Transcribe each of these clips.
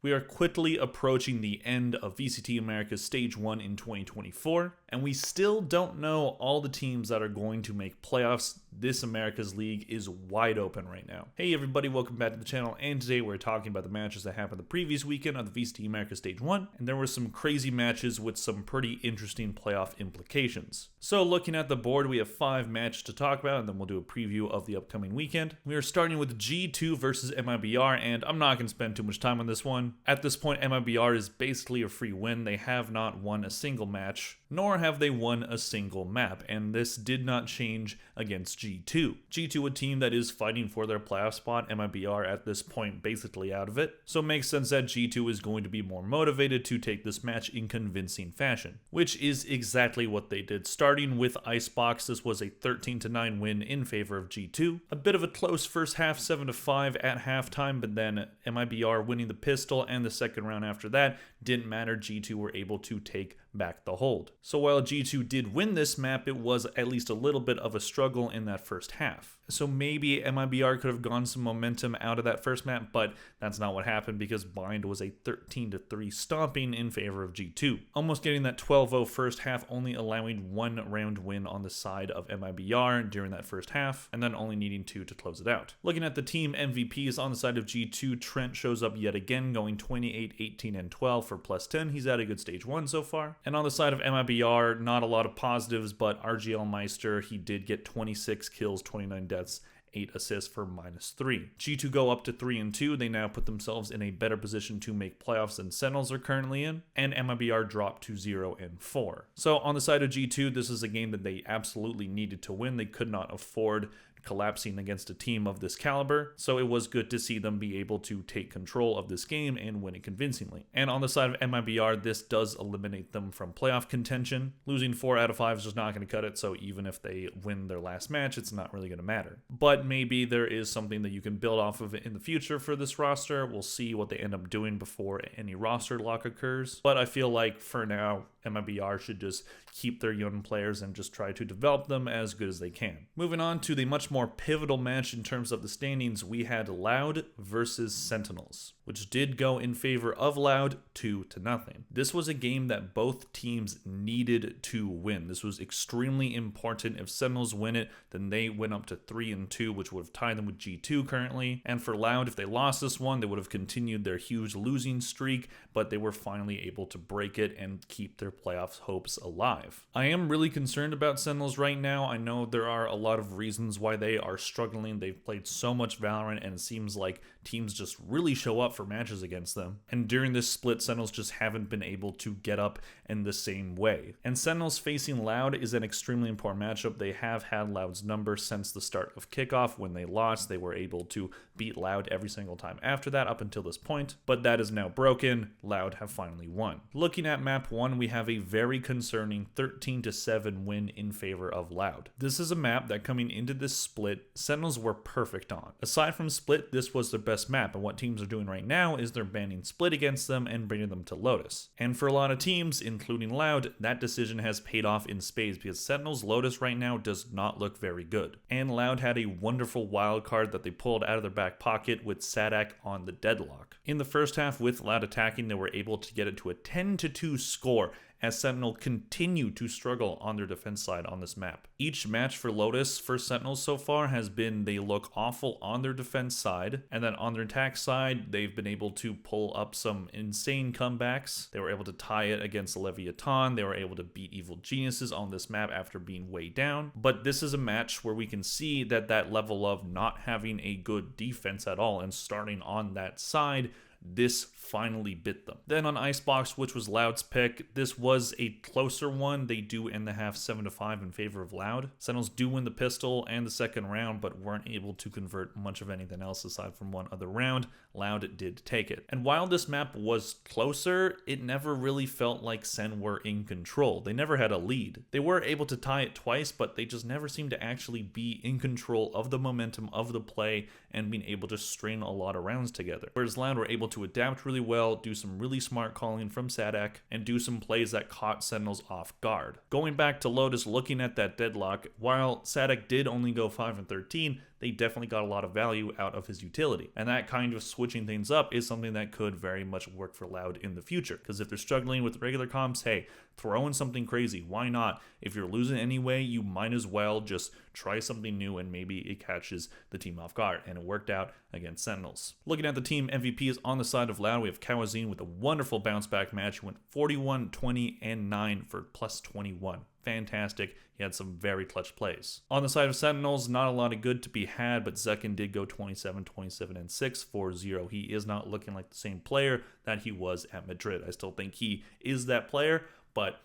We are quickly approaching the end of VCT Americas Stage 1 in 2024, and we still don't know all the teams that are going to make playoffs. This Americas League is wide open right now. Hey everybody, welcome back to the channel, and today we're talking about the matches that happened the previous weekend of the VCT Americas Stage 1, and there were some crazy matches with some pretty interesting playoff implications. So looking at the board, we have 5 matches to talk about, and then we'll do a preview of the upcoming weekend. We are starting with G2 versus MIBR, and I'm not going to spend too much time on this one. At this point, MIBR is basically a free win. They have not won a single match, nor have they won a single map, and this did not change against G2. G2, a team that is fighting for their playoff spot, MIBR at this point basically out of it, so it makes sense that G2 is going to be more motivated to take this match in convincing fashion, which is exactly what they did. Starting with Icebox, this was a 13-9 win in favor of G2. A bit of a close first half, 7-5 at halftime, but then MIBR winning the pistol, and the second round after that didn't matter. G2 were able to take back the hold. So while G2 did win this map, it was at least a little bit of a struggle in that first half. So maybe MIBR could have gone some momentum out of that first map, but that's not what happened because Bind was a 13-3 stomping in favor of G2. Almost getting that 12-0 first half, only allowing 1 round win on the side of MIBR during that first half, and then only needing 2 to close it out. Looking at the team MVPs on the side of G2, Trent shows up yet again, going 28, 18, and 12 for +10. He's had a good stage 1 so far. And on the side of MIBR, not a lot of positives, but RGL Meister, he did get 26 kills, 29 deaths, 8 assists for -3. G2 go up to 3-2. They now put themselves in a better position to make playoffs than Sentinels are currently in, and MIBR dropped to 0-4. So on the side of G2, this is a game that they absolutely needed to win. They could not afford collapsing against a team of this caliber, so it was good to see them be able to take control of this game and win it convincingly. And on the side of MIBR, this does eliminate them from playoff contention. Losing 4 out of 5 is just not going to cut it, so even if they win their last match, it's not really going to matter. But maybe there is something that you can build off of in the future for this roster. We'll see what they end up doing before any roster lock occurs, but I feel like for now, MIBR should just keep their young players and just try to develop them as good as they can. Moving on to the much more pivotal match in terms of the standings, we had Loud versus Sentinels, which did go in favor of Loud 2-0. This was a game that both teams needed to win. This was extremely important. If Sentinels win it, then they went up to 3-2, which would have tied them with G2 currently. And for Loud, if they lost this one, they would have continued their huge losing streak, but they were finally able to break it and keep their playoffs hopes alive. I am really concerned about Sentinels right now. I know there are a lot of reasons why they are struggling. They've played so much Valorant, and it seems like teams just really show up for matches against them. And during this split, Sentinels just haven't been able to get up in the same way. And Sentinels facing Loud is an extremely important matchup. They have had Loud's number since the start of kickoff. When they lost, they were able to beat Loud every single time after that up until this point, but that is now broken. Loud have finally won. Looking at map 1, we have a very concerning 13-7 win in favor of Loud. This is a map that coming into this split, Sentinels were perfect on. Aside from split, this was their best map, and what teams are doing right now is they're banning split against them and bringing them to Lotus. And for a lot of teams, including Loud, that decision has paid off in spades because Sentinels Lotus right now does not look very good. And Loud had a wonderful wild card that they pulled out of their back pocket with Sadak on the deadlock. In the first half, with Loud attacking, they were able to get it to a 10-2 score as Sentinel continue to struggle on their defense side on this map. Each match for Lotus for Sentinels so far has been they look awful on their defense side, and then on their attack side, they've been able to pull up some insane comebacks. They were able to tie it against Leviathan. They were able to beat Evil Geniuses on this map after being way down. But this is a match where we can see that that level of not having a good defense at all and starting on that side, this finally bit them. Then on Icebox, which was Loud's pick, this was a closer one. They do end the half 7-5 in favor of Loud. Sentinels do win the pistol and the second round, but weren't able to convert much of anything else aside from one other round. Loud did take it. And while this map was closer, it never really felt like Sen were in control. They never had a lead. They were able to tie it twice, but they just never seemed to actually be in control of the momentum of the play and being able to string a lot of rounds together. Whereas Loud were able to adapt really well, do some really smart calling from Sadak, and do some plays that caught Sentinels off guard. Going back to Lotus, looking at that deadlock, while Sadak did only go 5-13, they definitely got a lot of value out of his utility. And that kind of switching things up is something that could very much work for Loud in the future. Because if they're struggling with regular comps, hey, throw in something crazy. Why not? If you're losing anyway, you might as well just try something new and maybe it catches the team off guard. And it worked out against Sentinels. Looking at the team MVPs on the side of Loud, we have Kawazine with a wonderful bounce back match. He went 41, 20, and 9 for plus 21. Fantastic. He had some very clutch plays. On the side of Sentinels, not a lot of good to be had, but Zekin did go 27, 27, and 6 for 0. He is not looking like the same player that he was at Madrid. I still think he is that player, but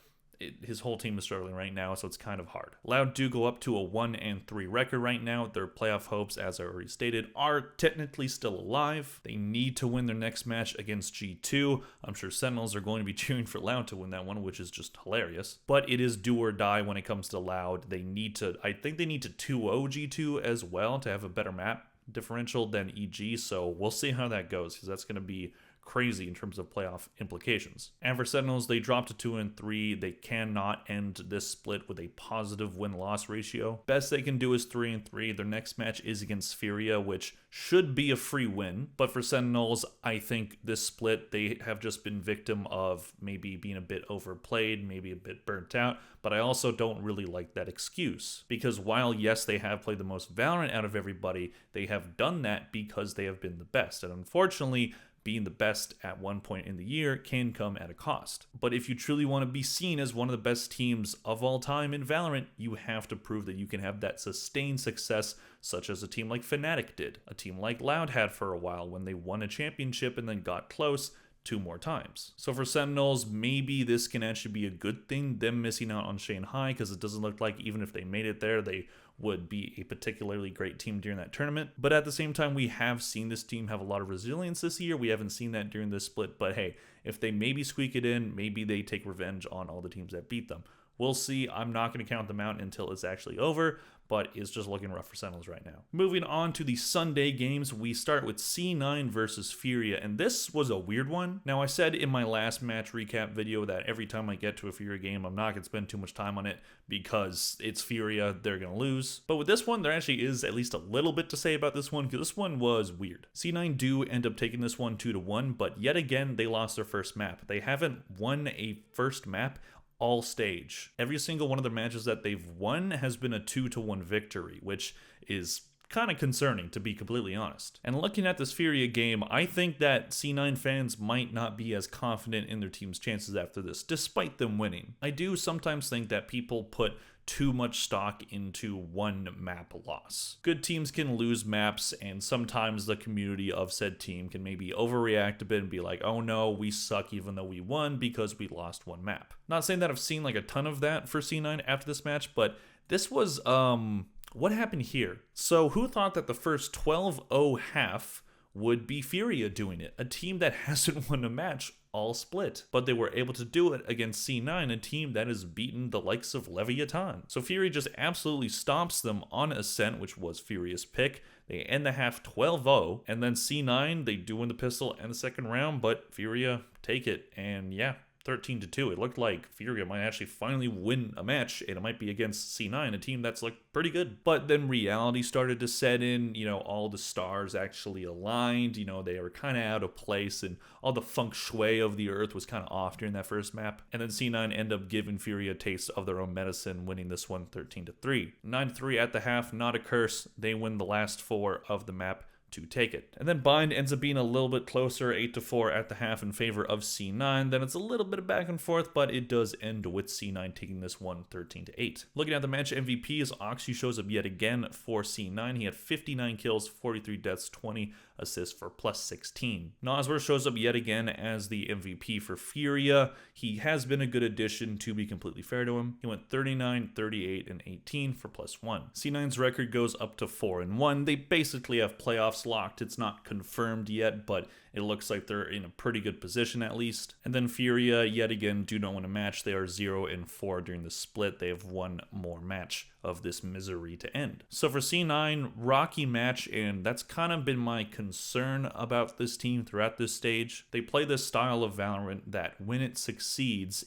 his whole team is struggling right now, so it's kind of hard. Loud do go up to a 1-3 record right now. Their playoff hopes, as I already stated, are technically still alive. They need to win their next match against G2. I'm sure Sentinels are going to be cheering for Loud to win that one, which is just hilarious. But it is do or die when it comes to Loud. I think they need to 2-0 G2 as well to have a better map differential than EG, so we'll see how that goes, because that's going to be crazy in terms of playoff implications. And for Sentinels, they dropped to 2-3. They cannot end this split with a positive win-loss ratio. Best they can do is 3-3. Their next match is against FURIA, which should be a free win. But for Sentinels, I think this split, they have just been victim of maybe being a bit overplayed, maybe a bit burnt out. But I also don't really like that excuse. Because while, yes, they have played the most Valorant out of everybody, they have done that because they have been the best. And unfortunately, being the best at one point in the year can come at a cost. But if you truly want to be seen as one of the best teams of all time in Valorant, you have to prove that you can have that sustained success, such as a team like Fnatic did, a team like Loud had for a while when they won a championship and then got close 2 more times. So for Sentinels, maybe this can actually be a good thing, them missing out on Shanghai, because it doesn't look like even if they made it there, they would be a particularly great team during that tournament. But at the same time, we have seen this team have a lot of resilience this year. We haven't seen that during this split, but hey, if they maybe squeak it in, maybe they take revenge on all the teams that beat them. We'll see. I'm not going to count them out until it's actually over, but it's just looking rough for Sentinels right now. Moving on to the Sunday games, we start with C9 versus FURIA, and this was a weird one. Now, I said in my last match recap video that every time I get to a FURIA game, I'm not going to spend too much time on it because it's FURIA, they're going to lose. But with this one, there actually is at least a little bit to say about this one, because this one was weird. C9 do end up taking this one 2-1, but yet again, they lost their first map. They haven't won a first map all stage. Every single one of the matches that they've won has been a 2-1 victory, which is kind of concerning, to be completely honest. And looking at this FURIA game, I think that C9 fans might not be as confident in their team's chances after this, despite them winning. I do sometimes think that people put too much stock into one map loss. Good teams can lose maps, and sometimes the community of said team can maybe overreact a bit and be like, oh no, we suck even though we won because we lost one map. Not saying that I've seen like a ton of that for C9 after this match, but this was, what happened here? So who thought that the first 12-0 half would be FURIA doing it? A team that hasn't won a match all split, but they were able to do it against C9, a team that has beaten the likes of Leviathan. So FURIA just absolutely stomps them on Ascent, which was FURIA's pick. They end the half 12-0, and then C9, they do win the pistol and the second round, but FURIA take it, and yeah, 13-2. It looked like FURIA might actually finally win a match, and it might be against C9, a team that's looked pretty good. But then reality started to set in, all the stars actually aligned, they were kind of out of place, and all the feng shui of the earth was kind of off during that first map. And then C9 ended up giving FURIA a taste of their own medicine, winning this one 13-3. 9-3 at the half, not a curse. They win the last 4 of the map to take it. And then Bind ends up being a little bit closer, 8-4 at the half in favor of C9. Then it's a little bit of back and forth, but it does end with C9 taking this one 13-8. Looking at the match MVPs, Oxy shows up yet again for C9. He had 59 kills, 43 deaths, 20 assists for plus 16. Nosworth shows up yet again as the MVP for FURIA. He has been a good addition, to be completely fair to him. He went 39, 38, and 18 for plus 1. C9's record goes up to 4-1. They basically have playoffs locked. It's not confirmed yet, but it looks like they're in a pretty good position at least. And then FURIA, yet again, do not win a match. They are 0-4 during the split. They have one more match of this misery to end. So for C9, rocky match, and that's kind of been my concern about this team throughout this stage. They play this style of Valorant that when it succeeds,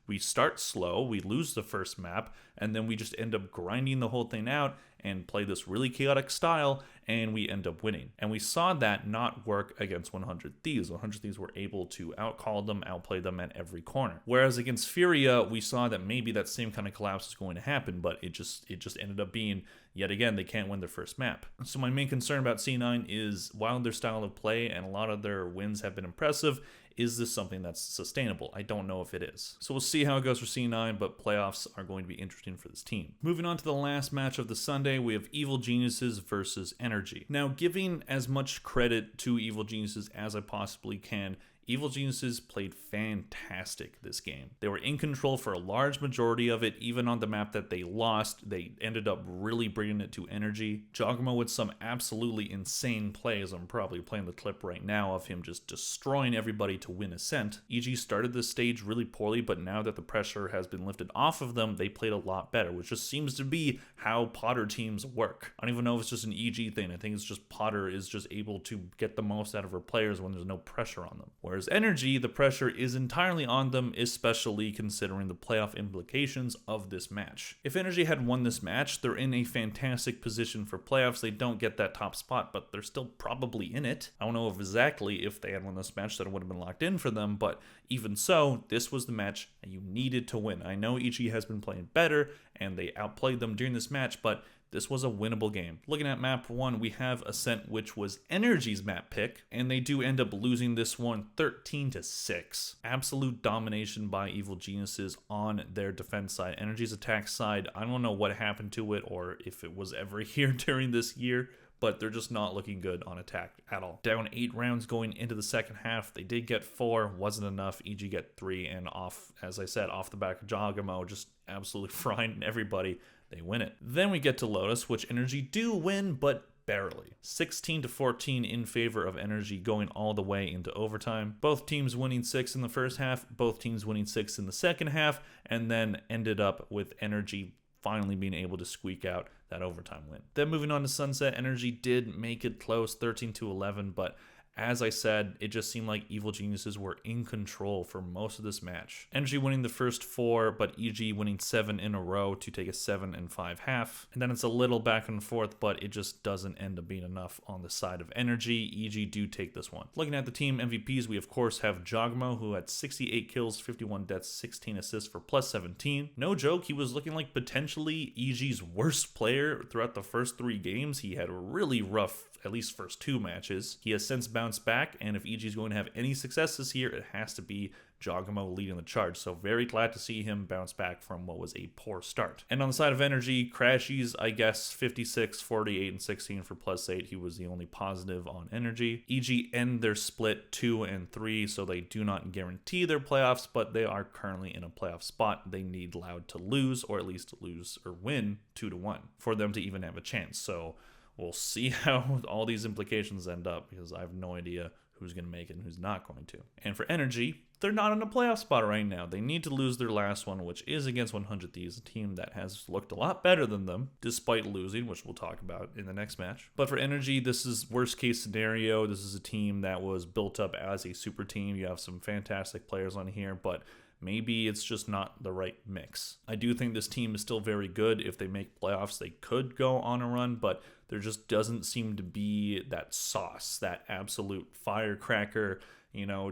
we start slow, we lose the first map, and then we just end up grinding the whole thing out, and play this really chaotic style, and we end up winning. And we saw that not work against 100 Thieves. 100 Thieves were able to outcall them, outplay them at every corner. Whereas against FURIA, we saw that maybe that same kind of collapse is going to happen, but it just ended up being, yet again, they can't win their first map. So my main concern about C9 is, while their style of play and a lot of their wins have been impressive, is this something that's sustainable? I don't know if it is. So we'll see how it goes for C9, but playoffs are going to be interesting for this team. Moving on to the last match of the Sunday, we have Evil Geniuses versus Energy. Now, giving as much credit to Evil Geniuses as I possibly can, Evil Geniuses played fantastic this game. They were in control for a large majority of it. Even on the map that they lost, they ended up really bringing it to Energy. Jogamo with some absolutely insane plays. I'm probably playing the clip right now of him just destroying everybody to win Ascent. EG started this stage really poorly, but now that the pressure has been lifted off of them, they played a lot better, which just seems to be how Potter teams work. I don't even know if it's just an EG thing. I think it's just Potter is just able to get the most out of her players when there's no pressure on them. Whereas Energy, the pressure is entirely on them, especially considering the playoff implications of this match. If Energy had won this match, they're in a fantastic position for playoffs. They don't get that top spot, but they're still probably in it. I don't know exactly if they had won this match that it would have been locked in for them, but even so, this was the match that you needed to win. I know EG has been playing better, and they outplayed them during this match, but this was a winnable game. Looking at map 1, we have Ascent, which was Energy's map pick, and they do end up losing this one 13-6. Absolute domination by Evil Geniuses on their defense side. Energy's attack side, I don't know what happened to it or if it was ever here during this year, but they're just not looking good on attack at all. Down 8 rounds going into the second half. They did get 4, wasn't enough. EG get 3, and off, as I said, off the back of Jogamo, just absolutely frying everybody. They win it. Then we get to Lotus, which Energy do win, but barely. 16-14 in favor of Energy, going all the way into overtime. Both teams winning 6 in the first half, both teams winning 6 in the second half, and then ended up with Energy finally being able to squeak out that overtime win. Then moving on to Sunset, Energy did make it close, 13-11, but as I said, it just seemed like Evil Geniuses were in control for most of this match. Energy winning the first 4, but EG winning 7 in a row to take a 7-5 half. And then it's a little back and forth, but it just doesn't end up being enough on the side of Energy. EG do take this one. Looking at the team MVPs, we of course have Jogamo, who had 68 kills, 51 deaths, 16 assists for +17. No joke, he was looking like potentially EG's worst player throughout the first 3 games. He had a really rough, at least first 2 matches. He has since bounced back, and if EG is going to have any success this year, it has to be Jogamo leading the charge. So very glad to see him bounce back from what was a poor start. And on the side of Energy, Crashies, I guess 56, 48, and 16 for +8. He was the only positive on Energy. EG end their split 2 and 3, so they do not guarantee their playoffs, but they are currently in a playoff spot. They need Loud to lose, or at least lose or win 2-1 for them to even have a chance. So we'll see how all these implications end up, because I have no idea who's going to make it and who's not going to. And for Energy, they're not in a playoff spot right now. They need to lose their last one, which is against 100 Thieves, a team that has looked a lot better than them, despite losing, which we'll talk about in the next match. But for Energy, this is worst case scenario. This is a team that was built up as a super team. You have some fantastic players on here, but maybe it's just not the right mix. I do think this team is still very good. If they make playoffs, they could go on a run, but there just doesn't seem to be that sauce, that absolute firecracker,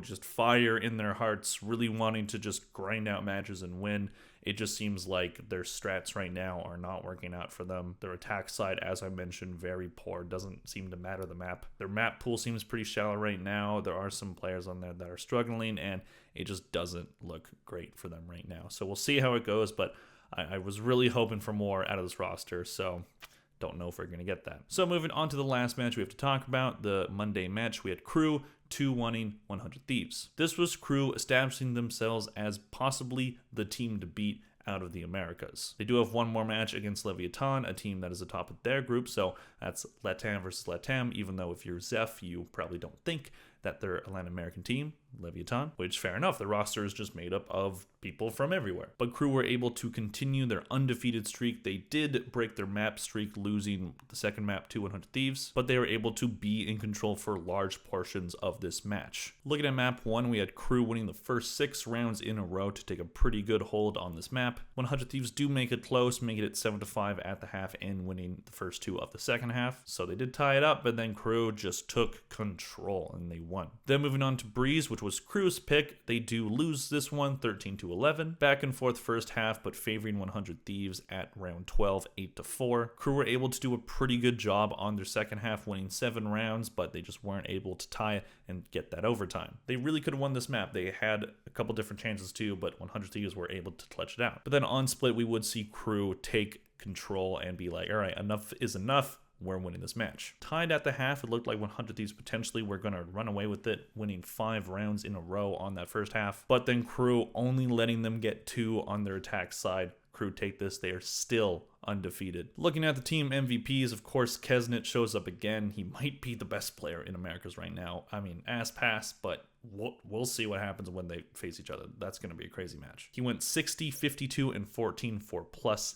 just fire in their hearts, really wanting to just grind out matches and win. It just seems like their strats right now are not working out for them. Their attack side, as I mentioned, very poor. Doesn't seem to matter the map. Their map pool seems pretty shallow right now. There are some players on there that are struggling, and it just doesn't look great for them right now. So we'll see how it goes, but I was really hoping for more out of this roster, so don't know if we're going to get that. So moving on to the last match we have to talk about, the Monday match, we had Crew 2-1ing 100 Thieves. This was Crew establishing themselves as possibly the team to beat out of the Americas. They do have one more match against Leviathan, a team that is atop of their group, so that's LATAM versus LATAM, even though if you're Zeph, you probably don't think that they're a Latin American team. Leviathan, which fair enough, the roster is just made up of people from everywhere. But Crew were able to continue their undefeated streak. They did break their map streak, losing the second map to 100 Thieves, but they were able to be in control for large portions of this match. Looking at map 1, we had Crew winning the first 6 rounds in a row to take a pretty good hold on this map. 100 Thieves do make it close, making it 7-5 at the half and winning the first 2 of the second half. So they did tie it up, but then Crew just took control and they won. Then moving on to Breeze, which was Crew's pick. They do lose this one 13-11. Back and forth first half, but favoring 100 Thieves at round 12, 8-4. Crew were able to do a pretty good job on their second half, winning 7 rounds, but they just weren't able to tie it and get that overtime. They really could have won this map. They had a couple different chances too, but 100 Thieves were able to clutch it out. But then on split, we would see Crew take control and be like, all right, enough is enough. We're winning this match. Tied at the half, it looked like 100 Thieves potentially were going to run away with it, winning 5 rounds in a row on that first half. But then Crew only letting them get 2 on their attack side. Crew take this, they are still undefeated. Looking at the team MVPs, of course, Kesnet shows up again. He might be the best player in Americas right now. I mean, ass pass, but we'll see what happens when they face each other. That's going to be a crazy match. He went 60, 52, and 14 for +8.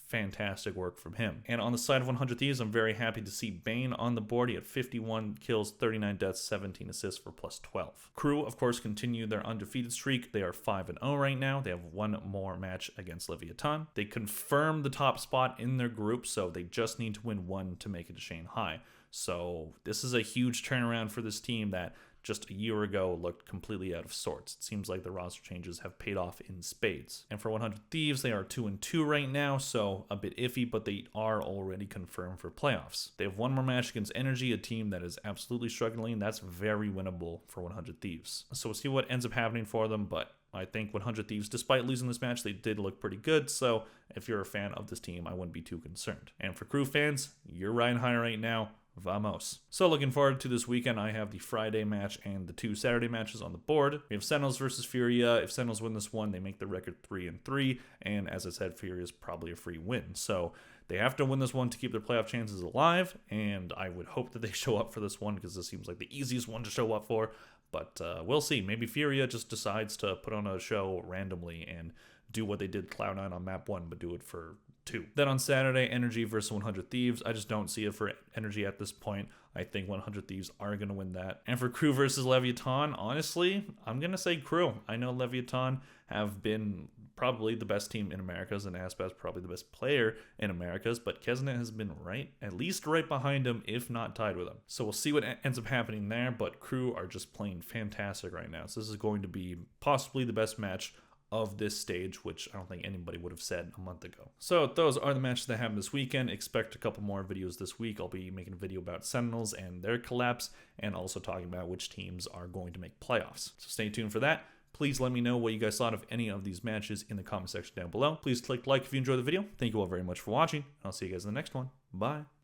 Fantastic work from him. And on the side of 100 Thieves, I'm very happy to see Bane on the board. He had 51 kills, 39 deaths, 17 assists for +12. Crew, of course, continue their undefeated streak. They are 5-0 right now. They have 1 more match against Leviathan. They confirmed the top spot in their group, so they just need to win 1 to make it to Shanghai. So this is a huge turnaround for this team that just a year ago looked completely out of sorts. It seems like the roster changes have paid off in spades. And for 100 Thieves, they are 2-2 right now, so a bit iffy, but they are already confirmed for playoffs. They have 1 more match against Energy, a team that is absolutely struggling. That's very winnable for 100 Thieves. So we'll see what ends up happening for them, but I think 100 Thieves, despite losing this match, they did look pretty good. So if you're a fan of this team, I wouldn't be too concerned. And for Crew fans, you're riding high right now. Vamos. So looking forward to this weekend. I have the Friday match and the 2 Saturday matches on the board. We have Sentinels versus FURIA. If Sentinels win this one, they make the record 3-3. And as I said, FURIA is probably a free win. So they have to win this one to keep their playoff chances alive. And I would hope that they show up for this one because this seems like the easiest one to show up for. But we'll see. Maybe FURIA just decides to put on a show randomly and do what they did Cloud9 on map 1, but do it for 2. Then on Saturday, Energy versus 100 Thieves. I just don't see it for Energy at this point. I think 100 Thieves are going to win that. And for Crew versus Leviathan, honestly, I'm going to say Crew. I know Leviathan have been probably the best team in Americas, and Aspas probably the best player in Americas, but Kesnet has been at least right behind him, if not tied with him. So we'll see what ends up happening there, but Crew are just playing fantastic right now. So this is going to be possibly the best match of this stage, which I don't think anybody would have said a month ago. So those are the matches that happened this weekend. Expect a couple more videos this week. I'll be making a video about Sentinels and their collapse, and also talking about which teams are going to make playoffs. So stay tuned for that. Please let me know what you guys thought of any of these matches in the comment section down below. Please click like if you enjoyed the video. Thank you all very much for watching, and I'll see you guys in the next one. Bye.